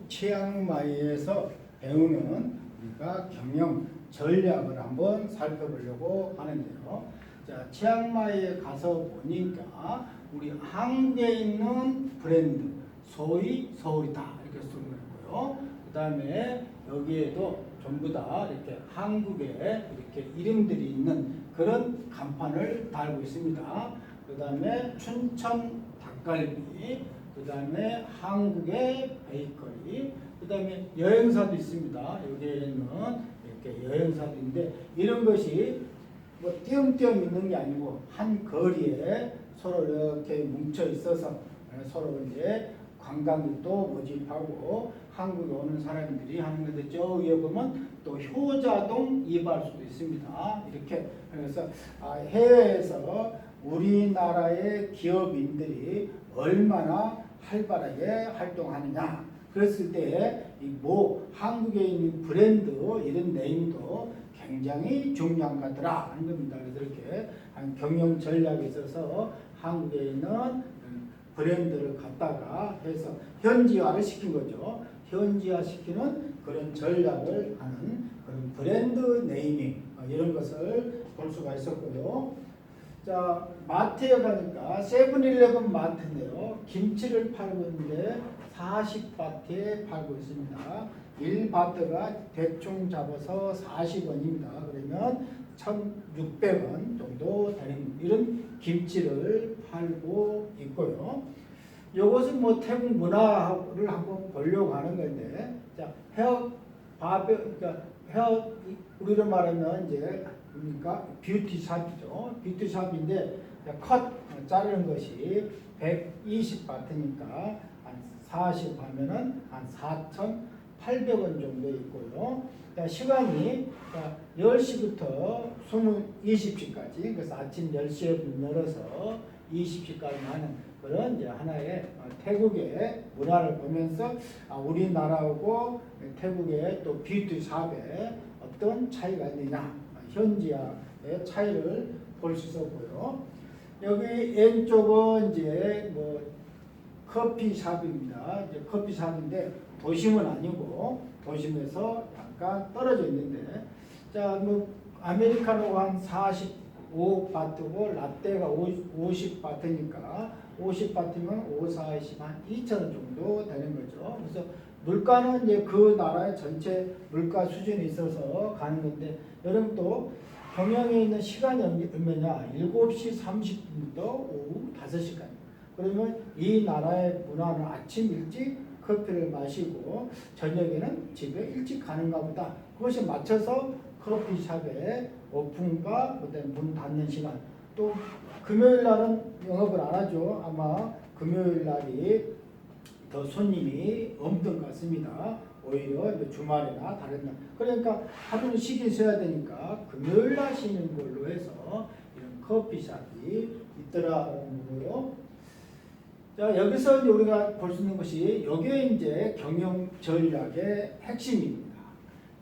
치앙마이에서 배우는 우리가 경영 전략을 한번 살펴보려고 하는데요. 자, 치앙마이에 가서 보니까 우리 한국에 있는 브랜드, 소위 서울이다 이렇게 쓰고 있고요. 그 다음에 여기에도 전부 다 이렇게 한국에 이렇게 이름들이 있는 그런 간판을 달고 있습니다. 그 다음에 춘천 닭갈비, 그 다음에 한국의 베이커리, 그 다음에 여행사도 있습니다. 여기에는 이렇게 여행사도인데 이런 것이 뭐 띄엄띄엄 있는 게 아니고 한 거리에 서로 이렇게 뭉쳐 있어서 서로 이제 관광객도 모집하고 한국에 오는 사람들이 하는 건데 저 위에 보면 또 효자동 이발소도 있습니다. 이렇게 그래서 해외에서 우리나라의 기업인들이 얼마나 활발하게 활동하느냐 그랬을 때 뭐 한국에 있는 브랜드 이런 네임도 굉장히 중요한 것 같더라 하는 겁니다. 그래서 이렇게 경영 전략에 있어서 한국에 있는 브랜드를 갖다가 해서 현지화를 시킨 거죠. 현지화 시키는 그런 전략을 하는 그런 브랜드 네이밍 이런 것을 볼 수가 있었고요. 자, 마트에 가니까 세븐일레븐 마트인데요. 김치를 팔고 있는데 40바트에 팔고 있습니다. 1바트가 대충 잡아서 40원입니다. 그러면 1,600원 정도 되는 이런 김치를 팔고 있고요. 이것은 뭐 태국 문화를 한번 보려고 하는 건데, 자, 그러니까 우리로 말하면 이제 그러니까 뷰티샵이죠. 뷰티샵인데 컷 자르는 것이 120바트니까 한 40 하면은 한 4,800원 정도 있고요. 시간이 10시부터 20시까지 그래서 아침 10시에 문 열어서 20시까지 하는 그런 이제 하나의 태국의 문화를 보면서 우리나라하고 태국의 또 뷰티샵에 어떤 차이가 있느냐 현지화의 차이를 볼 수 있었고요. 여기 왼쪽은 이제 뭐 커피샵입니다. 이제 커피샵인데 도심은 아니고 도심에서 약간 떨어져 있는데 자, 뭐 아메리카노가 한 45바트고 라떼가 50바트니까 50바트면 5, 4, 20, 한 2,000원 정도 되는 거죠. 그래서 물가는 이제 그 나라의 전체 물가 수준이 있어서 가는 건데 여러분도 경영에 있는 시간이 얼마냐? 7시 30분부터 오후 5시까지. 그러면 이 나라의 문화는 아침 일찍 커피를 마시고 저녁에는 집에 일찍 가는가 보다. 그것이 맞춰서 커피숍의 오픈과 그다음에 문 닫는 시간. 또 금요일 날은 영업을 안 하죠. 아마 금요일 날이 더 손님이 없는 것 같습니다. 오히려 주말이나 다른 날. 그러니까 하루는 쉬긴 쉬어야 되니까 금요일 날 쉬는 걸로 해서 이런 커피숍이 있더라는 거고요. 자, 여기서 이제 우리가 볼 수 있는 것이 여기에 이제 경영 전략의 핵심입니다.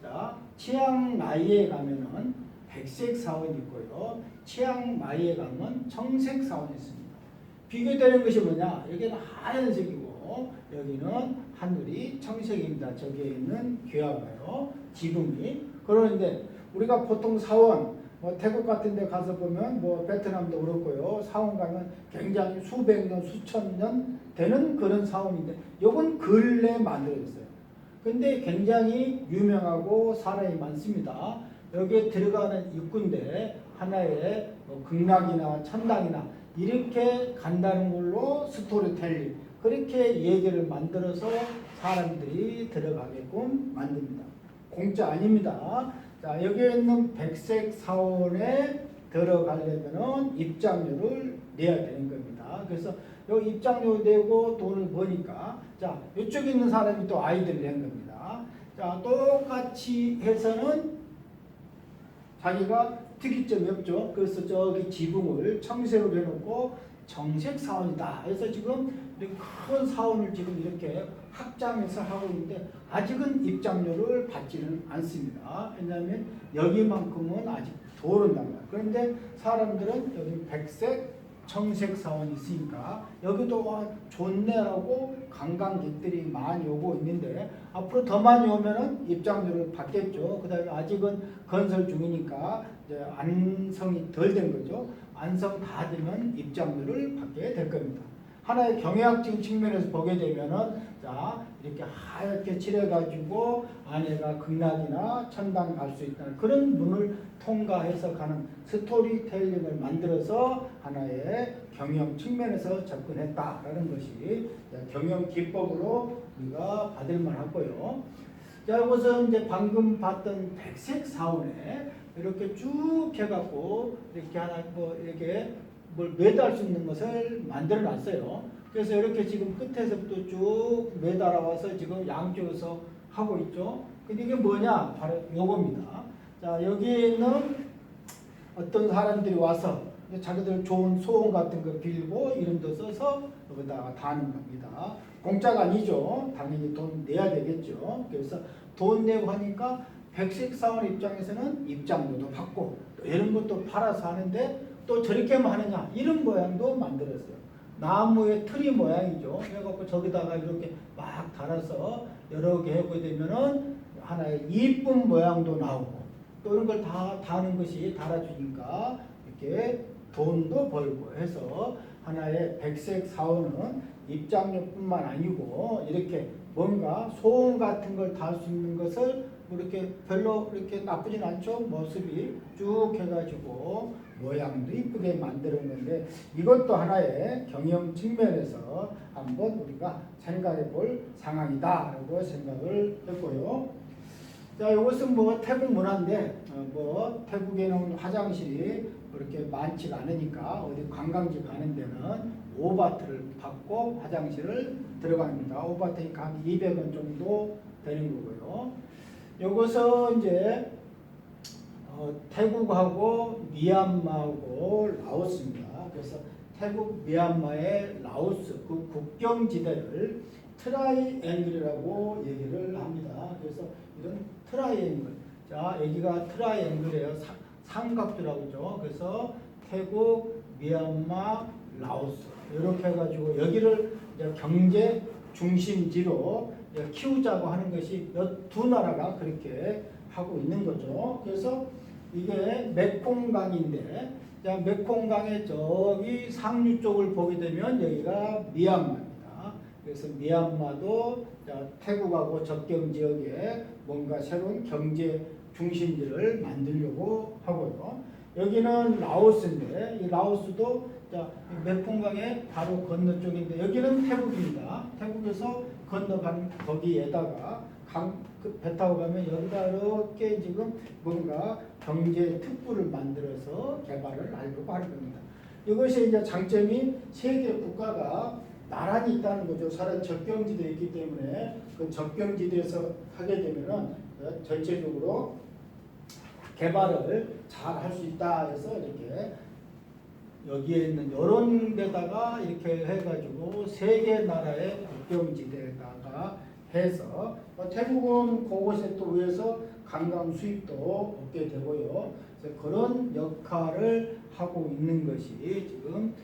자, 치앙마이에 가면은 백색 사원이 있고요. 치앙마이에 가면 청색 사원이 있습니다. 비교되는 것이 뭐냐? 여기는 하얀색이고 여기는 하늘이 청색입니다. 저기에 있는 귀하가요. 지붕이. 그러는데 우리가 보통 사원 뭐 태국 같은 데 가서 보면 뭐 베트남도 그렇고요. 사원 가면 굉장히 수백 년, 수천 년 되는 그런 사원인데 요건 근래 만들어졌어요. 근데 굉장히 유명하고 사람이 많습니다. 여기에 들어가는 입구인데 하나의 극락이나 천당이나 이렇게 간다는 걸로 스토리텔링 그렇게 얘기를 만들어서 사람들이 들어가게끔 만듭니다. 공짜 아닙니다. 자, 여기에 있는 백색 사원에 들어가려면 입장료를 내야 되는 겁니다. 그래서 여기 입장료 내고 돈을 버니까 자, 이쪽에 있는 사람이 또 아이들을 낸 겁니다. 자, 똑같이 해서는 자기가 특이점이 없죠. 그래서 저기 지붕을 청색으로 해놓고 정색 사원이다. 그래서 지금 큰 사원을 지금 이렇게 확장해서 하고 있는데 아직은 입장료를 받지는 않습니다. 왜냐하면 여기만큼은 아직 모른단 말이에요. 그런데 사람들은 여기 백색 청색 사원이 있으니까 여기도 와 좋네라고 관광객들이 많이 오고 있는데 앞으로 더 많이 오면은 입장료를 받겠죠. 그다음에 아직은 건설 중이니까 이제 완성이 덜 된 거죠. 완성 다 되면 입장료를 받게 될 겁니다. 하나의 경영학적인 측면에서 보게 되면은 자 이렇게 하얗게 칠해가지고 안에가 극락이나 천당 갈 수 있다는 그런 문을 통과해서 가는 스토리텔링을 만들어서 하나의 경영 측면에서 접근했다라는 것이 경영 기법으로 우리가 받을 만하고요. 자, 이것은 이제 방금 봤던 백색 사원에 이렇게 쭉 해갖고 이렇게 하나 뭐 이렇게 뭘 매달할 수 있는 것을 만들어 놨어요. 그래서 이렇게 지금 끝에서부터 쭉 매달아와서 지금 양쪽에서 하고 있죠. 근데 이게 뭐냐? 바로 요겁니다. 자, 여기는 어떤 사람들이 와서 자기들 좋은 소원 같은 거 빌고 이름도 써서 여기다가 다는 겁니다. 공짜가 아니죠. 당연히 돈 내야 되겠죠. 그래서 돈 내고 하니까 백색 사원 입장에서는 입장료도 받고 이런 것도 팔아서 하는데 또 저렇게만 하느냐 이런 모양도 만들었어요. 나무의 트리 모양이죠. 그래갖고 저기다가 이렇게 막 달아서 여러 개 하게 되면은 하나의 이쁜 모양도 나오고 또 이런 걸 다 다는 것이 달아주니까 이렇게 돈도 벌고 해서 하나의 백색 사원은 입장료뿐만 아니고 이렇게 뭔가 소원 같은 걸 달 수 있는 것을 이렇게 별로 이렇게 나쁘진 않죠. 모습이 쭉 해가지고 모양도 이쁘게 만드는 건데 이것도 하나의 경영 측면에서 한번 우리가 생각해 볼 상황이다라고 생각을 했고요. 자, 이것은 뭐 태국 문화인데 뭐 태국에는 화장실이 그렇게 많지가 않으니까 어디 관광지 가는 데는 오바트를 받고 화장실을 들어갑니다. 오바트니까 한 200원 정도 되는 거고요. 이것은 이제 태국하고 미얀마하고 라오스입니다. 그래서 태국, 미얀마의 라오스 그 국경지대를 트라이앵글이라고 얘기를 합니다. 그래서 이런 트라이앵글, 자 여기가 트라이앵글이에요. 삼각주라고 하죠. 그래서 태국, 미얀마, 라오스 이렇게 해가지고 여기를 이제 경제 중심지로 키우자고 하는 것이 두 나라가 그렇게 하고 있는 거죠. 그래서 이게 메콩강인데, 자, 메콩강의 저기 상류 쪽을 보게 되면 여기가 미얀마입니다. 그래서 미얀마도 자, 태국하고 접경 지역에 뭔가 새로운 경제 중심지를 만들려고 하고요. 여기는 라오스인데, 이 라오스도 자, 메콩강의 바로 건너쪽인데, 여기는 태국입니다. 태국에서 건너간 거기에다가 배 타고 가면 여기다 이렇게 지금 뭔가 경제 특구를 만들어서 개발을 하려고 하는 겁니다. 이것이 이제 장점이 세계 국가가 나란히 있다는 거죠. 서로 접경지대에 있기 때문에 그 접경지대에서 하게 되면은 전체적으로 개발을 잘 할 수 있다 해서 이렇게 여기에 있는 이런 데다가 이렇게 해가지고 세 개 나라의 국경지대에다가 해서 태국은 그곳에 또 의해서 관광 수입도 얻게 되고요. 그래서 그런 역할을 하고 있는 것이 지금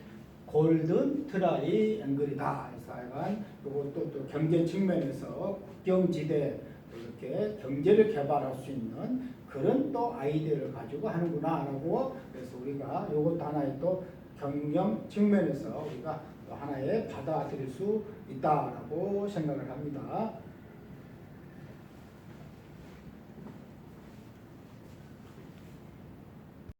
골든 트라이앵글이다. 그래서 약간 이것도 또 경제 측면에서 국경지대 이렇게 경제를 개발할 수 있는 그런 또 아이디어를 가지고 하는구나라고 그래서 우리가 이것도 하나의 또 경영 측면에서 우리가 하나의 받아들일 수 있다라고 생각을 합니다.